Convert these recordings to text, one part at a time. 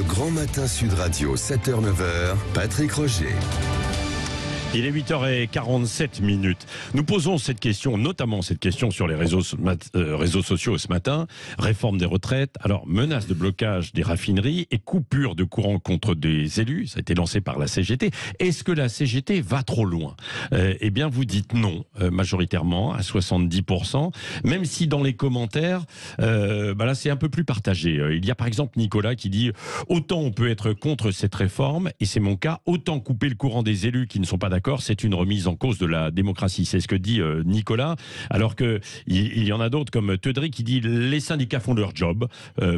Grand Matin Sud Radio, 7h-9h, Patrick Roger. Il est 8h47 minutes. Nous posons cette question, notamment cette question sur les réseaux sociaux ce matin. Réforme des retraites, alors menace de blocage des raffineries et coupure de courant contre des élus. Ça a été lancé par la CGT. Est-ce que la CGT va trop loin ? Eh bien, vous dites non, majoritairement, à 70%. Même si dans les commentaires, là, c'est un peu plus partagé. Il y a par exemple Nicolas qui dit « Autant on peut être contre cette réforme, et c'est mon cas, autant couper le courant des élus qui ne sont pas d'accord, c'est une remise en cause de la démocratie. » C'est ce que dit Nicolas. Alors qu'il y en a d'autres comme Teudry qui dit les syndicats font leur job.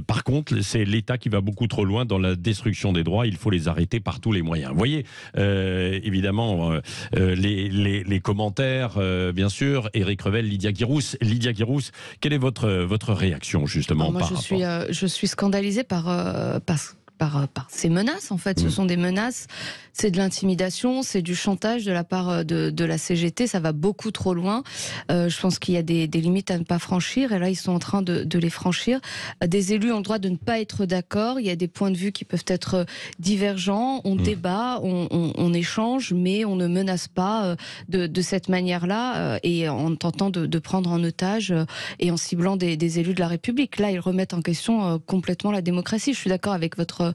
Par contre, c'est l'État qui va beaucoup trop loin dans la destruction des droits. Il faut les arrêter par tous les moyens. Vous voyez, évidemment, les commentaires, bien sûr. Éric Revel, Lydia Guirousse. Lydia Guirousse, quelle est votre réaction justement par rapport... Je suis scandalisée par ces menaces, en fait. Ce sont des menaces, c'est de l'intimidation, c'est du chantage de la part de la CGT. Ça va beaucoup trop loin. Je pense qu'il y a des limites à ne pas franchir, et là, ils sont en train de les franchir. Des élus ont le droit de ne pas être d'accord. Il y a des points de vue qui peuvent être divergents. On débat, on échange, mais on ne menace pas de cette manière-là, et en tentant de prendre en otage et en ciblant des élus de la République. Là, ils remettent en question complètement la démocratie. Je suis d'accord avec votre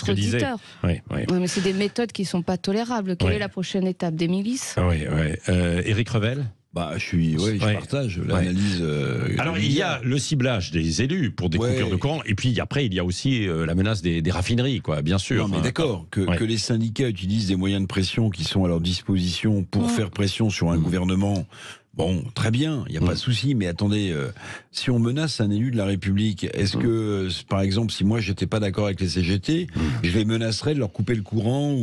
auditeur. Mais c'est des méthodes qui ne sont pas tolérables. Quelle est la prochaine étape? Des milices? Éric Revel? Je partage l'analyse. Alors, il y a le ciblage des élus pour des coupures de courant, et puis après, il y a aussi la menace des raffineries, quoi, bien sûr. Non, mais d'accord, que les syndicats utilisent des moyens de pression qui sont à leur disposition pour faire pression sur un gouvernement. Bon, très bien, il n'y a pas de souci, mais attendez, si on menace un élu de la République, est-ce que, par exemple, si moi j'étais pas d'accord avec les CGT, je les menacerais de leur couper le courant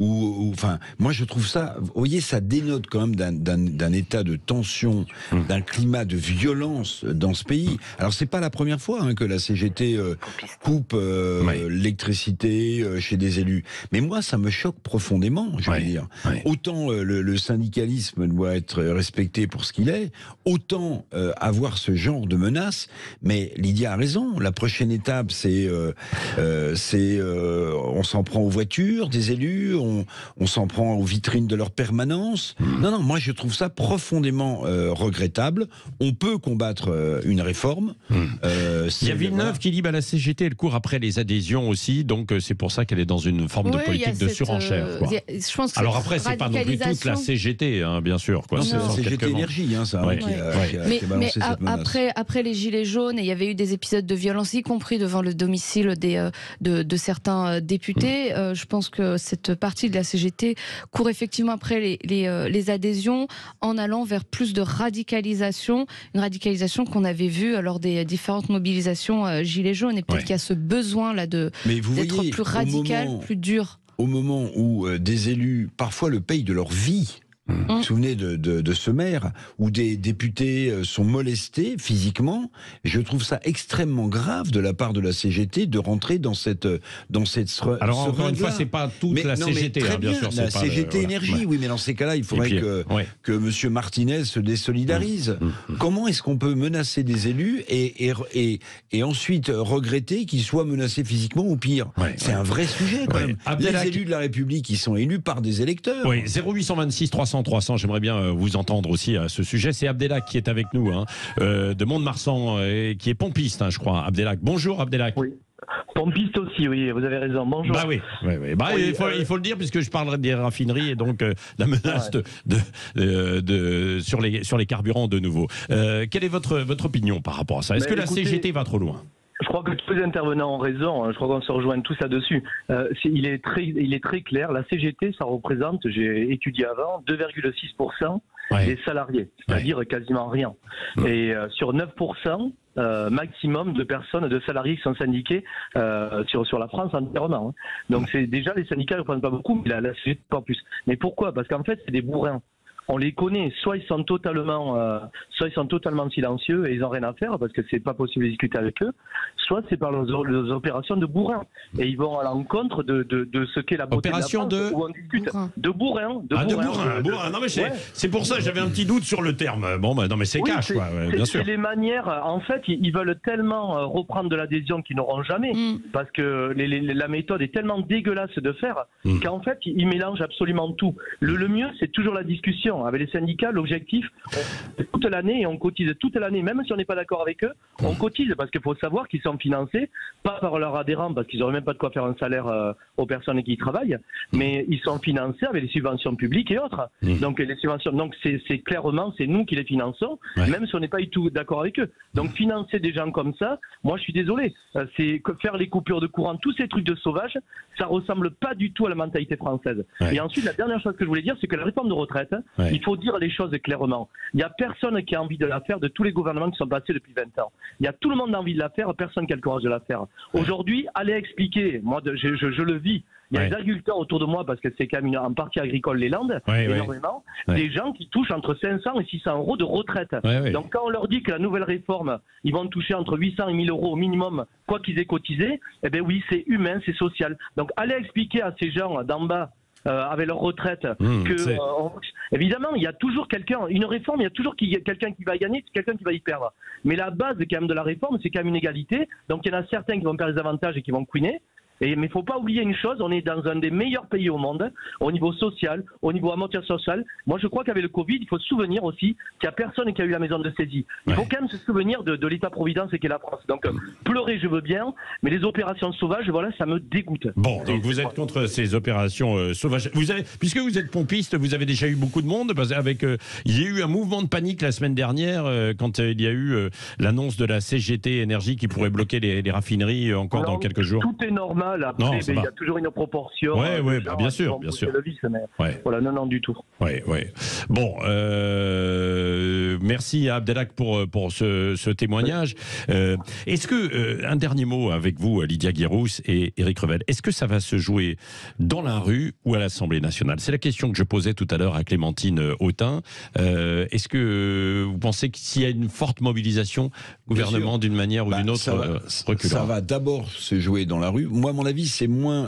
enfin, moi je trouve ça, vous voyez, ça dénote quand même d'un état de tension, d'un climat de violence dans ce pays. Alors c'est pas la première fois que la CGT coupe l'électricité chez des élus, mais moi ça me choque profondément, je veux dire. Autant le syndicalisme doit être respecté pour ce qu'il est, autant avoir ce genre de menaces. Mais Lydia a raison, la prochaine étape c'est on s'en prend aux voitures des élus, on s'en prend aux vitrines de leur permanence. Non, moi je trouve ça profondément regrettable. On peut combattre une réforme. Il y a Villeneuve qui dit la CGT elle court après les adhésions aussi, donc c'est pour ça qu'elle est dans une forme de politique de surenchère. Je pense que alors après, c'est pas non plus toute la CGT, bien sûr. Non, c'est la CGT Énergie, qui a balancé cette menace. Après les Gilets jaunes, il y avait eu des épisodes de violence, y compris devant le domicile de certains députés. Je pense que cette partie de la CGT court effectivement après les adhésions, en allant vers plus de radicalisation, une radicalisation qu'on avait vue lors des différentes mobilisations Gilets jaunes. Et peut-être qu'il y a ce besoin-là d'être plus radical, plus dur. Au moment où des élus, parfois le payent de leur vie. Vous vous souvenez de ce maire où des députés sont molestés physiquement? Je trouve ça extrêmement grave de la part de la CGT de rentrer dans cette alors encore une fois, c'est pas toute la CGT, bien sûr. La CGT Énergie, oui, mais dans ces cas-là, il faudrait que M. Martinez se désolidarise. Comment est-ce qu'on peut menacer des élus et ensuite regretter qu'ils soient menacés physiquement ou pire? C'est un vrai sujet quand même. Les élus de la République, ils sont élus par des électeurs. 0826 300 300, j'aimerais bien vous entendre aussi à ce sujet. C'est Abdelak qui est avec nous, de Mont-de-Marsan, qui est pompiste, je crois. Abdelak. Bonjour Abdelak. Oui. Pompiste aussi, oui, vous avez raison. Bonjour. Il faut le dire, puisque je parlerai des raffineries et donc la menace sur les carburants de nouveau. Quelle est votre opinion par rapport à ça? Est-ce que la CGT va trop loin? Je crois que tous les intervenants ont raison. Je crois qu'on se rejoint tous là-dessus. Il est très clair. La CGT, ça représente, j'ai étudié avant, 2,6% des salariés, c'est-à-dire quasiment rien. Et sur 9%, maximum de personnes, de salariés qui sont syndiqués sur la France entièrement. Donc c'est déjà les syndicats ne prennent pas beaucoup, mais la CGT pas plus. Mais pourquoi? Parce qu'en fait, c'est des bourrins. on les connaît. Soit ils sont totalement silencieux et ils n'ont rien à faire parce que c'est pas possible de discuter avec eux. Soit c'est par les opérations de bourrin. Et ils vont à l'encontre de ce qu'est la beauté opération de la France, où on discute de bourrin. De bourrin. Non mais c'est pour ça que j'avais un petit doute sur le terme. Bon, bah, non mais c'est cash, quoi. Bien sûr. C'est les manières. En fait, ils veulent tellement reprendre de l'adhésion qu'ils n'auront jamais, parce que la méthode est tellement dégueulasse de faire qu'en fait, ils mélangent absolument tout. Le mieux, c'est toujours la discussion. Avec les syndicats, l'objectif, toute l'année, et on cotise toute l'année, même si on n'est pas d'accord avec eux, on cotise, parce qu'il faut savoir qu'ils sont financés, pas par leurs adhérents, parce qu'ils n'auraient même pas de quoi faire un salaire aux personnes qui y travaillent, mais ils sont financés avec les subventions publiques et autres. Donc les subventions, donc c'est clairement, c'est nous qui les finançons, même si on n'est pas du tout d'accord avec eux. Donc financer des gens comme ça, moi je suis désolé, c'est que faire les coupures de courant, tous ces trucs de sauvage, ça ressemble pas du tout à la mentalité française. Et ensuite, la dernière chose que je voulais dire, c'est que la réforme de retraite, il faut dire les choses clairement. Il y a personne qui a envie de la faire, de tous les gouvernements qui sont passés depuis 20 ans. Il y a tout le monde a envie de la faire, personne qui a le courage de la faire. Aujourd'hui, allez expliquer, moi je le vis. Il y a des agriculteurs autour de moi, parce que c'est quand même en partie agricole les Landes, énormément, des gens qui touchent entre 500 et 600 euros de retraite. Donc quand on leur dit que la nouvelle réforme, ils vont toucher entre 800 et 1000 euros au minimum, quoi qu'ils aient cotisé, eh bien oui, c'est humain, c'est social. Donc allez expliquer à ces gens d'en bas, avec leur retraite, évidemment, il y a toujours quelqu'un, une réforme, il y a toujours quelqu'un qui va y gagner, quelqu'un qui va y perdre. Mais la base quand même de la réforme, c'est quand même une égalité. Donc il y en a certains qui vont perdre des avantages et qui vont couiner. Mais il ne faut pas oublier une chose, on est dans un des meilleurs pays au monde, au niveau social, au niveau amortisseur social. Moi, je crois qu'avec le Covid, il faut se souvenir aussi qu'il n'y a personne qui a eu la maison de saisie. Il faut quand même se souvenir de l'État-providence qu'est la France. Donc, pleurer, je veux bien, mais les opérations sauvages, voilà, ça me dégoûte. Bon, donc vous êtes contre ces opérations sauvages. Puisque vous êtes pompiste, vous avez déjà eu beaucoup de monde, parce qu'avec, il y a eu un mouvement de panique la semaine dernière, quand il y a eu l'annonce de la CGT Énergie qui pourrait bloquer les raffineries encore dans quelques jours. Tout est normal. Après, il y a toujours une proportion. Bien sûr. Voilà, non, du tout. Bon, merci à Abdelhak pour ce témoignage. Est-ce que, un dernier mot avec vous, Lydia Guérousse et Éric Revel, est-ce que ça va se jouer dans la rue ou à l'Assemblée nationale? C'est la question que je posais tout à l'heure à Clémentine Autain. Est-ce que vous pensez que s'il y a une forte mobilisation, le gouvernement, d'une manière ou d'une autre, reculera? Ça va d'abord se jouer dans la rue. Moi, à mon avis, c'est moins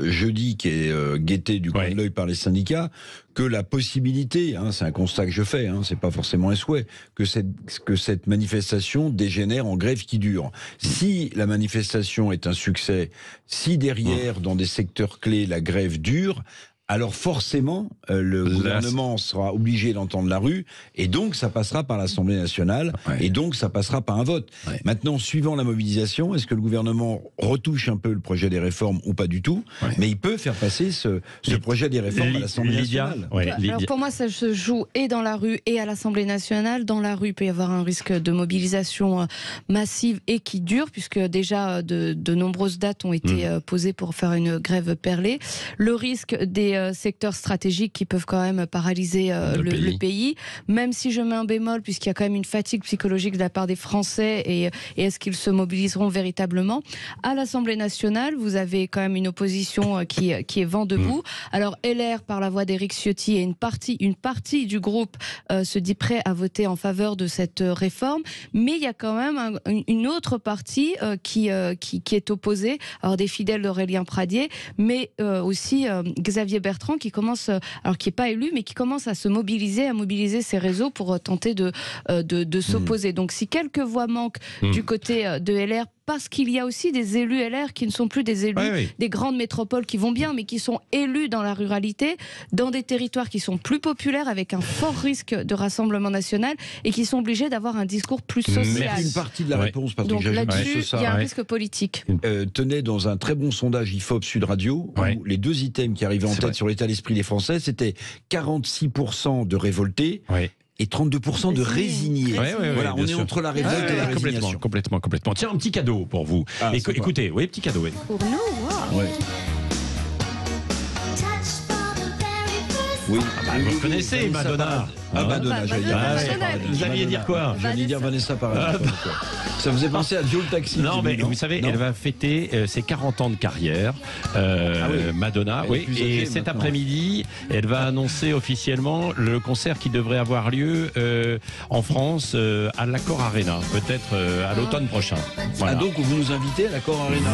jeudi qui est guetté du coin de l'œil par les syndicats que la possibilité, c'est un constat que je fais, c'est pas forcément un souhait, que cette manifestation dégénère en grève qui dure. Si la manifestation est un succès, si derrière, dans des secteurs clés, la grève dure, alors forcément, le gouvernement sera obligé d'entendre la rue, et donc ça passera par l'Assemblée nationale, et donc ça passera par un vote. Maintenant, suivant la mobilisation, est-ce que le gouvernement retouche un peu le projet des réformes ou pas du tout? Mais il peut faire passer ce projet des réformes à l'Assemblée nationale. Alors pour moi, ça se joue et dans la rue et à l'Assemblée nationale. Dans la rue, il peut y avoir un risque de mobilisation massive et qui dure, puisque déjà de nombreuses dates ont été posées pour faire une grève perlée. Le risque des secteurs stratégiques qui peuvent quand même paralyser le pays, même si je mets un bémol, puisqu'il y a quand même une fatigue psychologique de la part des Français, et est-ce qu'ils se mobiliseront véritablement? À l'Assemblée nationale, vous avez quand même une opposition qui est vent debout. Alors LR, par la voix d'Éric Ciotti, et une partie du groupe se dit prêt à voter en faveur de cette réforme, mais il y a quand même une autre partie qui est opposée, alors des fidèles d'Aurélien Pradié, mais aussi Xavier Bertrand, qui commence, alors qui n'est pas élu, mais qui commence à mobiliser ses réseaux pour tenter de s'opposer. Donc si quelques voix manquent du côté de LR, parce qu'il y a aussi des élus LR qui ne sont plus des élus des grandes métropoles qui vont bien, mais qui sont élus dans la ruralité, dans des territoires qui sont plus populaires, avec un fort risque de rassemblement national, et qui sont obligés d'avoir un discours plus social. Une partie de la réponse, Patrick. Donc là-dessus, il y a un risque politique. Tenez, dans un très bon sondage IFOP Sud Radio, où les deux items qui arrivaient en tête sur l'état d'esprit des Français, c'était 46% de révoltés, et 32% de résignés. Voilà, on est entre la révolte et la résignation. Complètement. Tiens, un petit cadeau pour vous. Écoutez, petit cadeau. Pour nous, Oui. Vous connaissez Madonna. Madonna, j'allais dire. Vous alliez dire quoi? J'allais dire Vanessa Paradis. Ça faisait penser à Joe le Taxi. Non, mais vous savez, elle va fêter ses 40 ans de carrière, Madonna. Oui, et cet après-midi, elle va annoncer officiellement le concert qui devrait avoir lieu en France à l'Accor Arena, peut-être à l'automne prochain. Voilà. Ah, donc vous nous invitez à l'Accor Arena.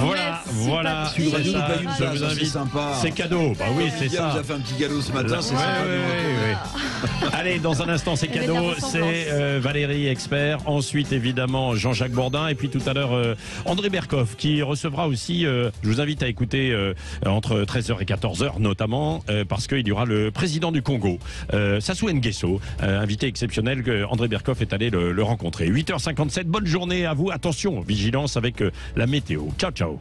Voilà. Sur Radio, nous paye une Je place, vous invite. c'est sympa. C'est cadeau. Bah oui, c'est ça. Vous a fait un petit cadeau ce matin, c'est sympa. Oui. Allez, dans un instant, c'est cadeau. C'est Valérie Expert. Ensuite, évidemment, Jean-Jacques Bourdin. Et puis tout à l'heure, André Berkoff, qui recevra aussi, je vous invite à écouter entre 13h et 14h notamment, parce qu'il y aura le président du Congo, Sassou Nguesso, invité exceptionnel, que André Berkoff est allé le rencontrer. 8h57, bonne journée à vous. Attention, vigilance avec la météo. Ciao, ciao.